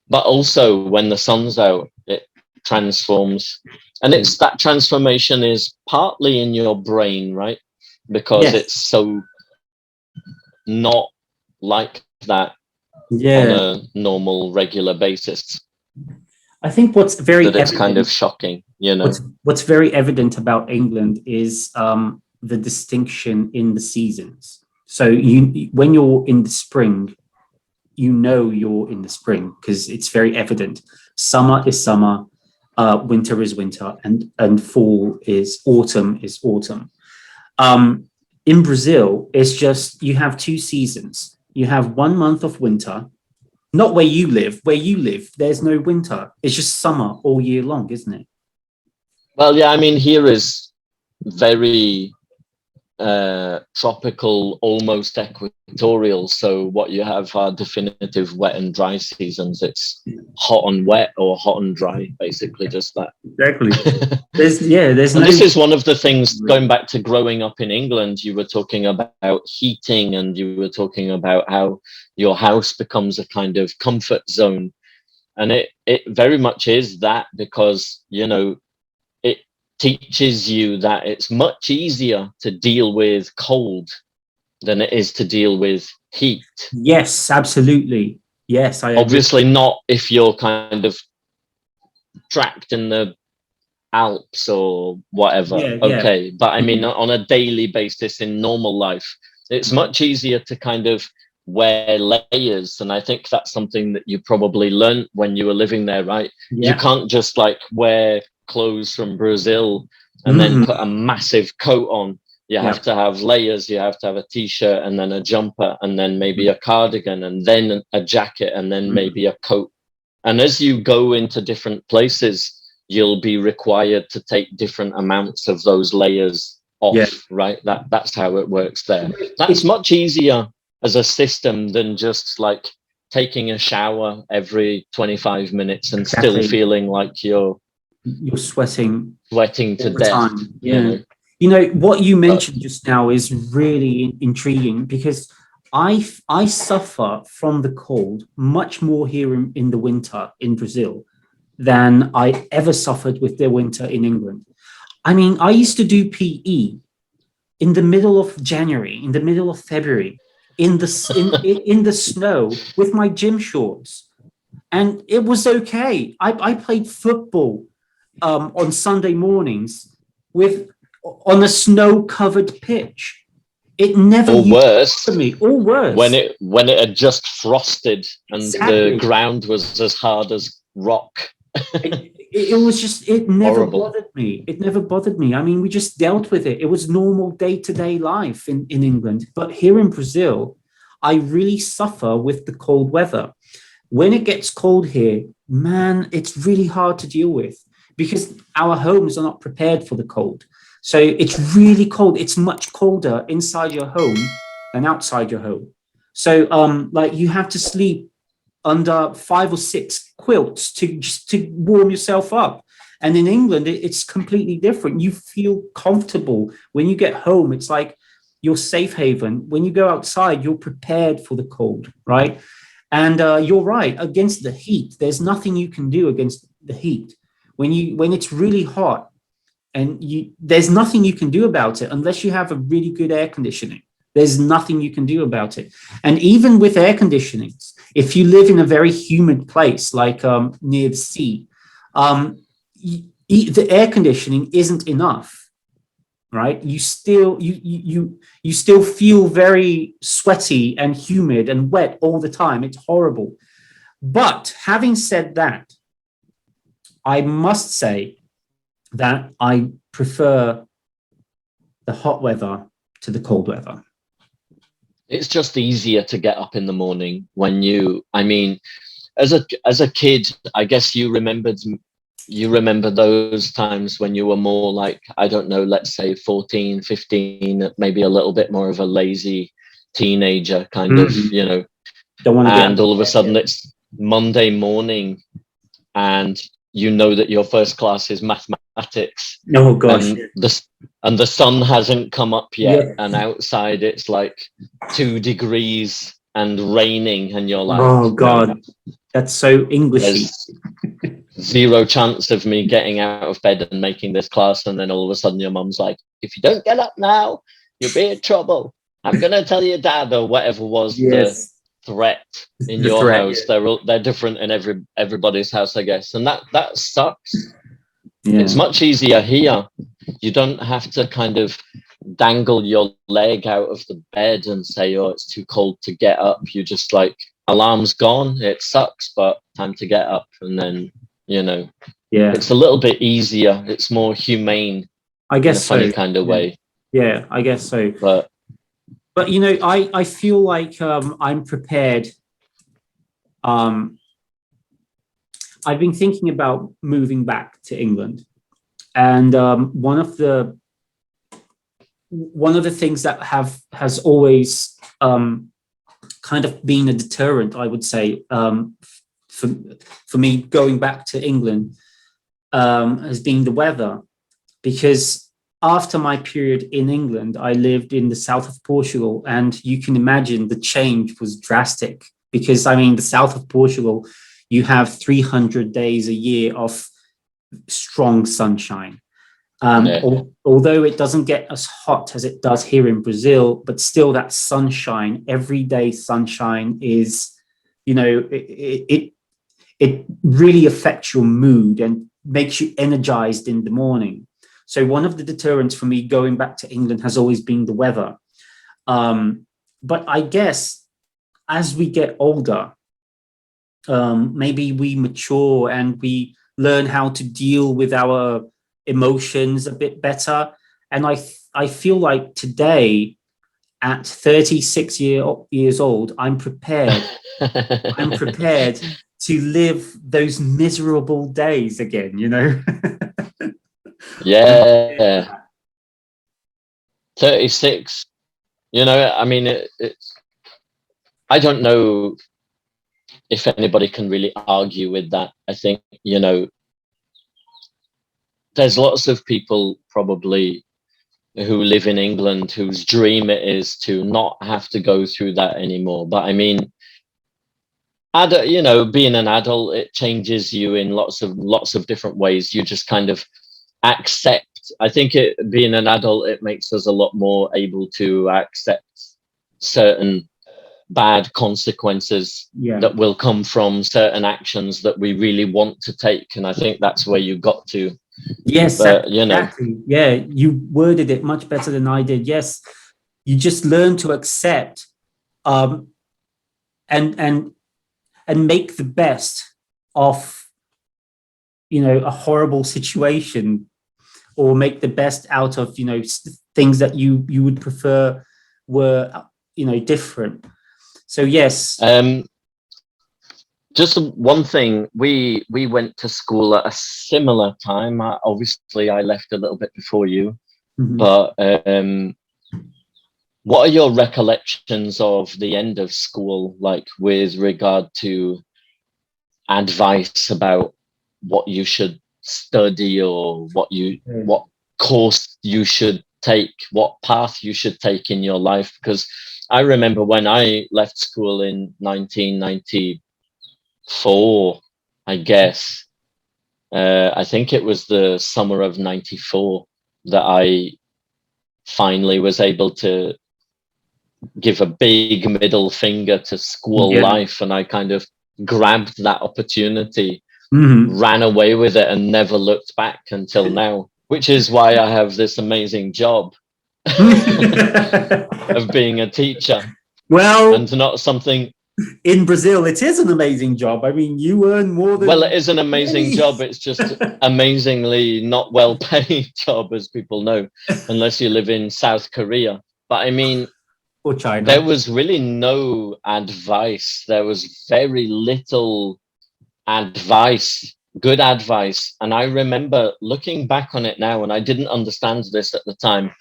but also when the sun's out, it transforms, and it's that transformation is partly in your brain, right? Because it's so not like that on a normal regular basis. I think what's very it's kind of shocking, What's very evident about England is the distinction in the seasons. So when you're in the spring, you're in the spring because it's very evident. Summer is summer, winter is winter, and fall is autumn is autumn. In Brazil, it's just you have 2 seasons. You have 1 month of winter, not where you live. Where you live, there's no winter. It's just summer all year long, isn't it? Well, yeah, I mean, here is very tropical, almost equatorial. So what you have are definitive wet and dry seasons. It's hot and wet or hot and dry, basically just that. Exactly. There's And no. this is one of the things, going back to growing up in England, you were talking about heating, and you were talking about how your house becomes a kind of comfort zone. And it very much is that, because, you know, it teaches you that it's much easier to deal with cold than it is to deal with heat. Yes, absolutely. Yes, I agree. Obviously not if you're kind of trapped in the Alps or whatever. Yeah, okay. But I mean, on a daily basis in normal life, it's much easier to kind of wear layers. And I think that's something that you probably learned when you were living there, right? Yeah. You can't just like wear clothes from Brazil and then put a massive coat on. You have to have layers. You have to have a t-shirt and then a jumper and then maybe a cardigan and then a jacket and then maybe a coat. And as you go into different places, you'll be required to take different amounts of those layers off, right? That's how it works there. That's much easier as a system than just like taking a shower every 25 minutes and still feeling like you're sweating to death. You know what you mentioned just now is really intriguing, because I suffer from the cold much more here in the winter in Brazil than I ever suffered with the winter in England. I mean, I used to do PE in the middle of January, in the middle of February, in the snow with my gym shorts, and it was okay. I played football on Sunday mornings on a snow-covered pitch. It never or worse to me. Or worse, when it had just frosted and the ground was as hard as rock. It was just, it never Horrible. bothered me. It never bothered me. I mean, we just dealt with it. It was normal day-to-day life in England. But here in Brazil, I really suffer with the cold weather. When it gets cold here, man, it's really hard to deal with because our homes are not prepared for the cold. So it's really cold. It's much colder inside your home than outside your home. So like you have to sleep under 5 or 6 quilts to warm yourself up. And in England, it's completely different. You feel comfortable when you get home. It's like your safe haven. When you go outside, you're prepared for the cold, right? And you're right, against the heat, there's nothing you can do against the heat. When it's really hot, and there's nothing you can do about it unless you have a really good air conditioning. There's nothing you can do about it. And even with air conditionings, if you live in a very humid place, like near the sea, the air conditioning isn't enough, right? You still feel very sweaty and humid and wet all the time. It's horrible. But having said that, I must say that I prefer the hot weather to the cold weather. It's just easier to get up in the morning when I mean, as a kid, I guess you remember those times when you were more like, I don't know, let's say 14, 15, maybe a little bit more of a lazy teenager kind of, you know, don't want to and all of a sudden it's Monday morning and you know that your first class is mathematics. Oh gosh. And the sun hasn't come up yet, and outside it's like 2 degrees and raining, and you're like, oh god, that's so Englishy. Zero chance of me getting out of bed and making this class. And then all of a sudden your mum's like, if you don't get up now, you'll be in trouble. I'm gonna tell your dad, or whatever was the threat in your house. They're different in everybody's house, I guess, and that sucks. It's much easier here. You don't have to kind of dangle your leg out of the bed and say, oh, it's too cold to get up. You just like, alarm's gone, it sucks, but time to get up. And then, you know, it's a little bit easier. It's more humane, I guess, in a funny kind of way. Yeah, I guess so. But you know, I feel like I'm prepared. I've been thinking about moving back to England, and one of the one of the things that has always kind of been a deterrent, I would say, for me going back to England, has been the weather, because after my period in England, I lived in the south of Portugal, and you can imagine the change was drastic. Because I mean, the south of Portugal, you have 300 days a year of strong sunshine. Yeah. Although it doesn't get as hot as it does here in Brazil, but still that sunshine, everyday sunshine is, it really affects your mood and makes you energized in the morning. So one of the deterrents for me going back to England has always been the weather. But I guess as we get older, maybe we mature and we learn how to deal with our emotions a bit better. And I feel like today, at 36 years old, I'm prepared. I'm prepared to live those miserable days again, Yeah. 36. I mean, it's. I don't know if anybody can really argue with that. I think, there's lots of people probably who live in England whose dream it is to not have to go through that anymore. But I mean, being an adult, it changes you in lots of different ways. You just kind of accept. I think being an adult, it makes us a lot more able to accept certain bad consequences that will come from certain actions that we really want to take. And I think that's where you got to. Yes, but, exactly. Yeah, you worded it much better than I did. Yes, you just learn to accept, and make the best of, a horrible situation, or make the best out of, things that you would prefer were, different. So yes. Just one thing, we went to school at a similar time. Obviously, I left a little bit before you, but what are your recollections of the end of school, like with regard to advice about what you should study, or what course you should take, what path you should take in your life? Because I remember when I left school in 1994, I guess, I think it was the summer of 94 that I finally was able to give a big middle finger to school life, and I kind of grabbed that opportunity, ran away with it, and never looked back until now, which is why I have this amazing job of being a teacher. Well, and not something in Brazil, it is an amazing job. I mean, you earn more than. Well, it is an amazing job. It's just amazingly not well paid job, as people know, unless you live in South Korea. But I mean, or China. There was really no advice. There was very little advice, good advice. And I remember looking back on it now, and I didn't understand this at the time,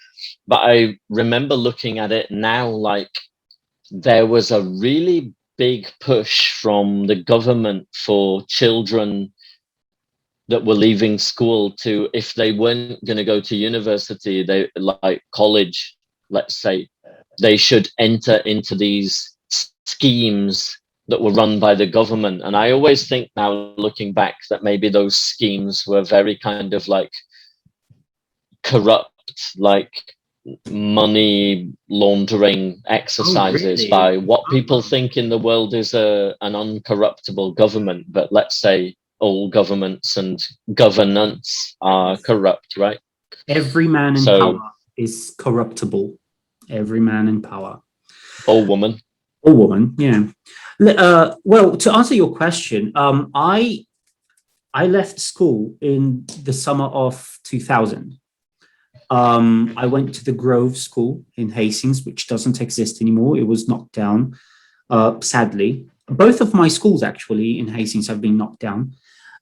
but I remember looking at it now like there was a really big push from the government for children that were leaving school to, if they weren't going to go to university, they like college, let's say, they should enter into these schemes that were run by the government. And I always think now, looking back, that maybe those schemes were very kind of like corrupt, like money laundering exercises by what people think in the world is an uncorruptible government. But let's say all governments and governance are corrupt, right? Every man in power is corruptible. Every man in power. Or woman. Or woman, yeah. Well, to answer your question, I left school in the summer of 2000. I went to the Grove School in Hastings, which doesn't exist anymore. It was knocked down, sadly. Both of my schools, actually, in Hastings have been knocked down.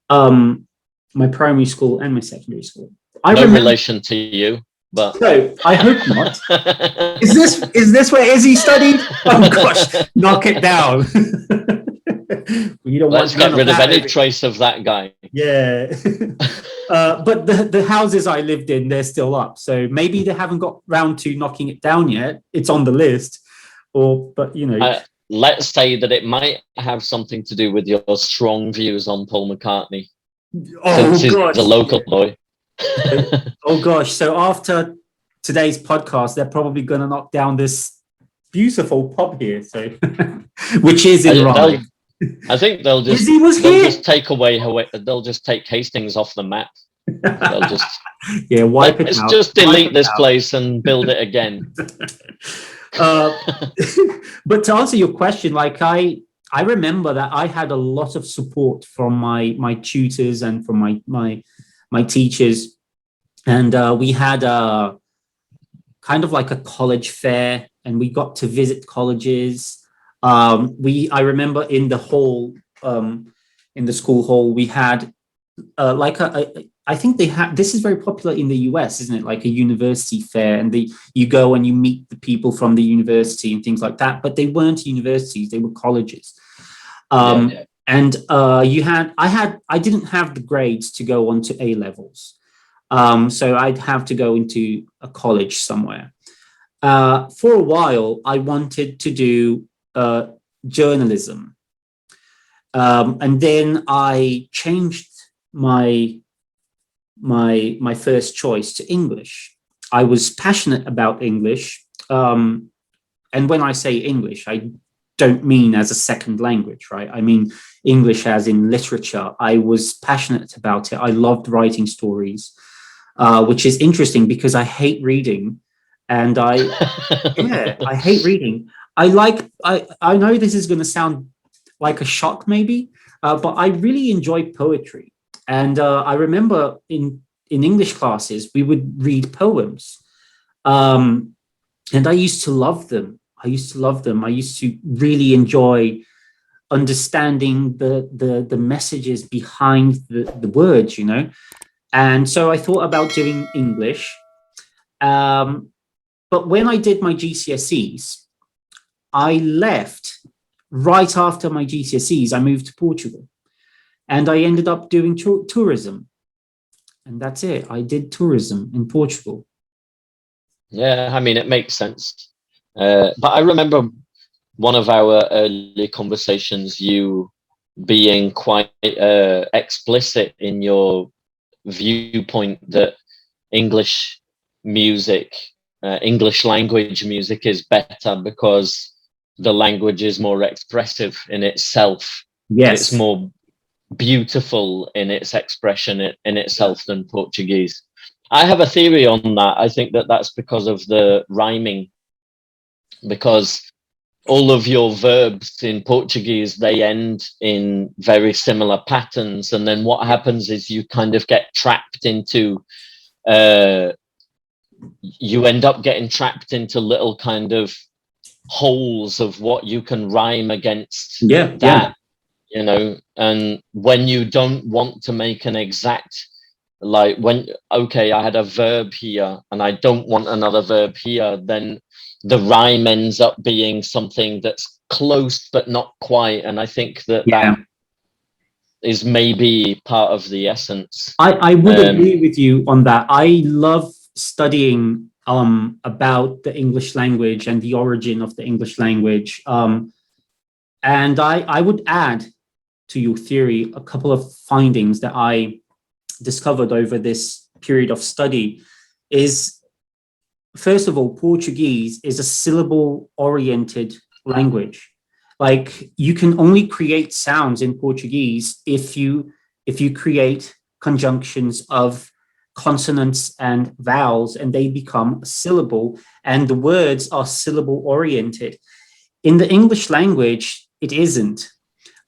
My primary school and my secondary school. No relation to you? but So I hope not. Is this where Izzy studied? Oh gosh, knock it down. You don't let's want get none rid of that any trace of that guy. Yeah. But the houses I lived in, they're still up. So maybe they haven't got round to knocking it down yet. It's on the list. But you know. Let's say that it might have something to do with your strong views on Paul McCartney, since he's a local boy. Oh gosh. So after today's podcast, they're probably going to knock down this beautiful pub here. So, which is in Rye. I think they'll just take away. They'll just take Hastings off the map. They'll just wipe it out. Let's just delete this place and build it again. But to answer your question, like I remember that I had a lot of support from my tutors and from my teachers, and we had a kind of like a college fair, and we got to visit colleges. I remember in the hall, in the school hall, we had I think they have, this is very popular in the US, isn't it? Like a university fair, and you go and you meet the people from the university and things like that, but they weren't universities, they were colleges. And I didn't have the grades to go on to A levels. So I'd have to go into a college somewhere. For a while, I wanted to do journalism. And then I changed my first choice to English. I was passionate about English. And when I say English, I don't mean as a second language, right? I mean English as in literature. I was passionate about it. I loved writing stories, which is interesting because I hate reading. And I hate reading. I know this is going to sound like a shock maybe, but I really enjoy poetry. And I remember in English classes, we would read poems. And I used to love them. I used to really enjoy understanding the messages behind the words, you know. And so I thought about doing English. But when I did my GCSEs, I left right after my GCSEs. I moved to Portugal. And I ended up doing tourism. And that's it. I did tourism in Portugal. Yeah, I mean, it makes sense. But I remember one of our early conversations, you being quite explicit in your viewpoint that English music, English language music is better because the language is more expressive in itself. Yes. It's more beautiful in its expression in itself than Portuguese. I have a theory on that. I think that that's because of the rhyming, because all of your verbs in Portuguese, they end in very similar patterns. And then what happens is you kind of get trapped into, you end up getting trapped into little kind of holes of what you can rhyme against that. You know, and when you don't want to make an exact, like I had a verb here and I don't want another verb here, then the rhyme ends up being something that's close but not quite. And I think that is maybe part of the essence. I would agree with you on that. I love studying about the English language and the origin of the English language. And I would add to your theory a couple of findings that I discovered over this period of study. Is, first of all, Portuguese is a syllable-oriented language. Like, you can only create sounds in Portuguese if you create conjunctions of consonants and vowels, and they become a syllable, and the words are syllable-oriented. In the English language, it isn't.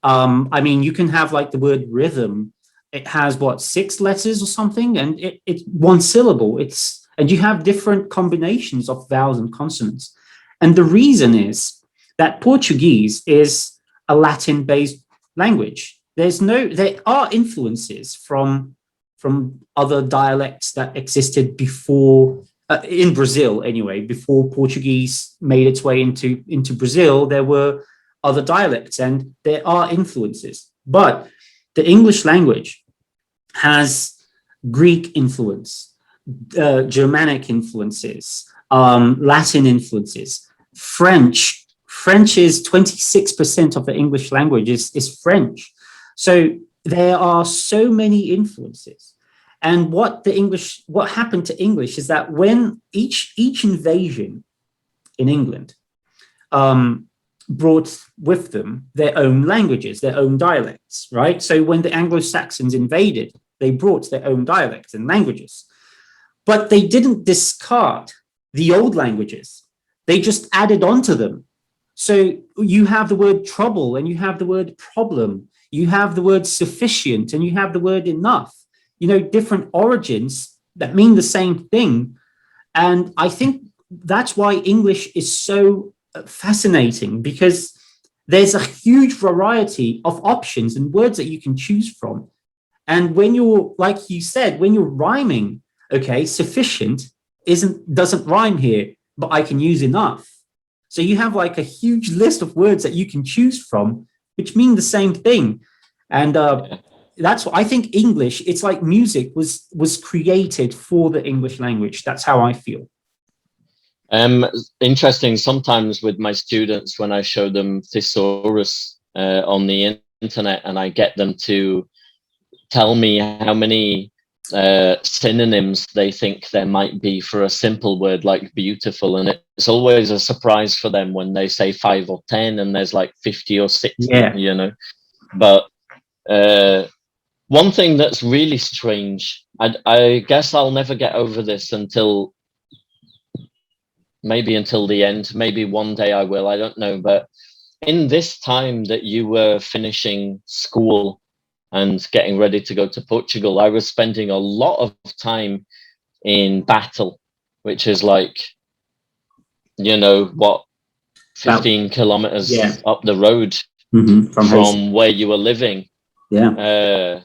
I mean, you can have like the word rhythm. It has 6 letters or something, and it's one syllable. And you have different combinations of vowels and consonants. And the reason is that Portuguese is a Latin-based language. There are influences from other dialects that existed before in Brazil anyway, before Portuguese made its way into Brazil, there were other dialects and there are influences. But the English language has Greek influence, Germanic influences, Latin influences, French. French is 26% of the English language is French. So there are so many influences. And what happened to English is that when each invasion in England brought with them their own languages, their own dialects, right? So when the Anglo-Saxons invaded, they brought their own dialects and languages, but they didn't discard the old languages. They just added on to them. So you have the word trouble and you have the word problem. You have the word sufficient and you have the word enough. Different origins that mean the same thing. And I think that's why English is so fascinating, because there's a huge variety of options and words that you can choose from. And when you're, like you said, when you're rhyming, okay, sufficient doesn't rhyme here, but I can use enough. So you have like a huge list of words that you can choose from, which mean the same thing. And that's what I think. English, it's like music was created for the English language. That's how I feel. Interesting. Sometimes with my students, when I show them thesaurus on the internet, and I get them to tell me how many synonyms they think there might be for a simple word like beautiful, and it's always a surprise for them when they say 5 or 10 and there's like 50 or 60. But one thing that's really strange, I guess I'll never get over this until the end. Maybe one day I will, I don't know. But in this time that you were finishing school and getting ready to go to Portugal, I was spending a lot of time in Battle, which is like, 15 kilometers up the road from where you were living. Yeah.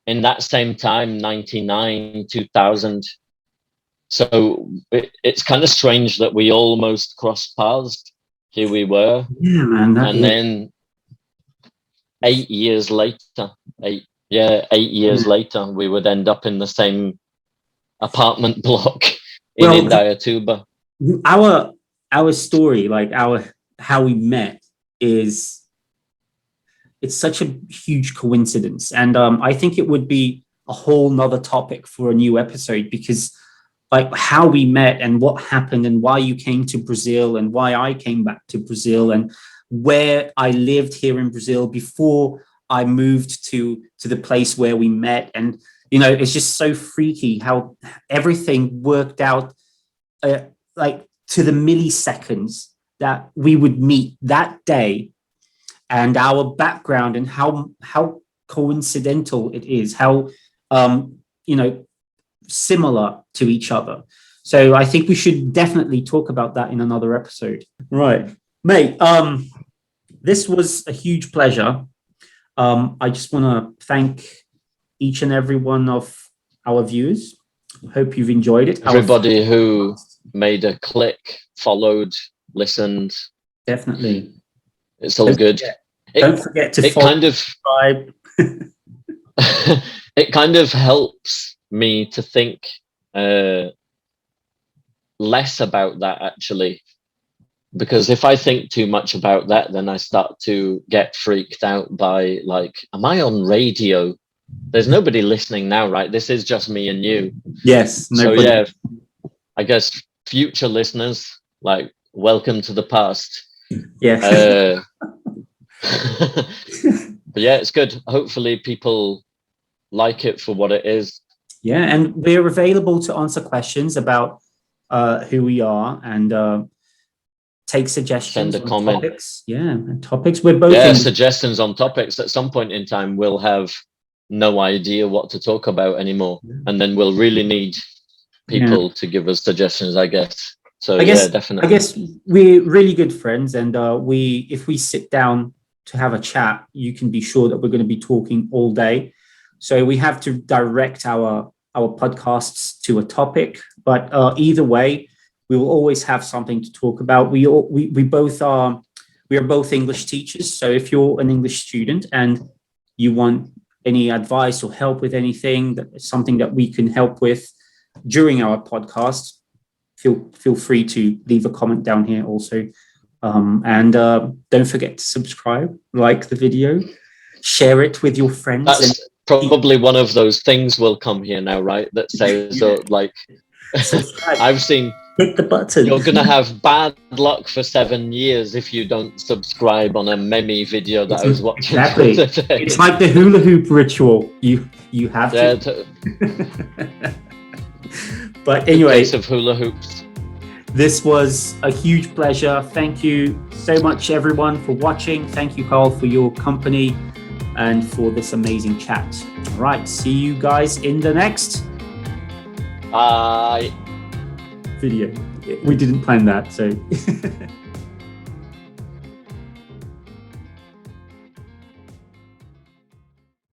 In that same time, 99, 2000. So it's kind of strange that we almost crossed paths. Here we were. Yeah, man. And then 8 years later, 8 years later, we would end up in the same apartment block in Indaiatuba. Our story, like how we met, it's such a huge coincidence. And I think it would be a whole nother topic for a new episode, because like how we met and what happened and why you came to Brazil and why I came back to Brazil and where I lived here in Brazil before I moved to the place where we met. And, it's just so freaky how everything worked out like to the milliseconds that we would meet that day, and our background and how coincidental it is, how, similar to each other. So I think we should definitely talk about that in another episode. Right, mate. This was a huge pleasure. I just want to thank each and every one of our viewers. Hope you've enjoyed it. Everybody who made a click, followed, listened. Definitely. It's all good. Don't forget to follow, subscribe. It kind of helps me to think less about that, actually, because if I think too much about that, then I start to get freaked out by, like, am I on radio? There's nobody listening now, right? This is just me and you. Yes. Nobody. So yeah, I guess future listeners, like, welcome to the past. Yeah. But yeah, it's good. Hopefully people like it for what it is. Yeah, and we're available to answer questions about who we are and take suggestions. Send a comment. Topics. Yeah, topics. We're both suggestions on topics. At some point in time, we'll have no idea what to talk about anymore, and then we'll really need people to give us suggestions, I guess. So definitely. I guess we're really good friends, and if we sit down to have a chat, you can be sure that we're going to be talking all day. So we have to direct our our podcasts to a topic. But either way, we will always have something to talk about. We are both English teachers. So if you're an English student and you want any advice or help with anything, that is something that we can help with during our podcast, feel free to leave a comment down here also. And don't forget to subscribe, like the video, share it with your friends. That's probably one of those things will come here now, right? That says like, subscribe. I've seen, Hit the button. you're going to have bad luck for 7 years if you don't subscribe on a meme video that I was watching. Exactly. It's like the hula hoop ritual. You have to. But anyway, case of hula hoops. This was a huge pleasure. Thank you so much, everyone, for watching. Thank you, Carl, for your company and for this amazing chat. All right. See you guys in the next Bye. video. We didn't plan that, so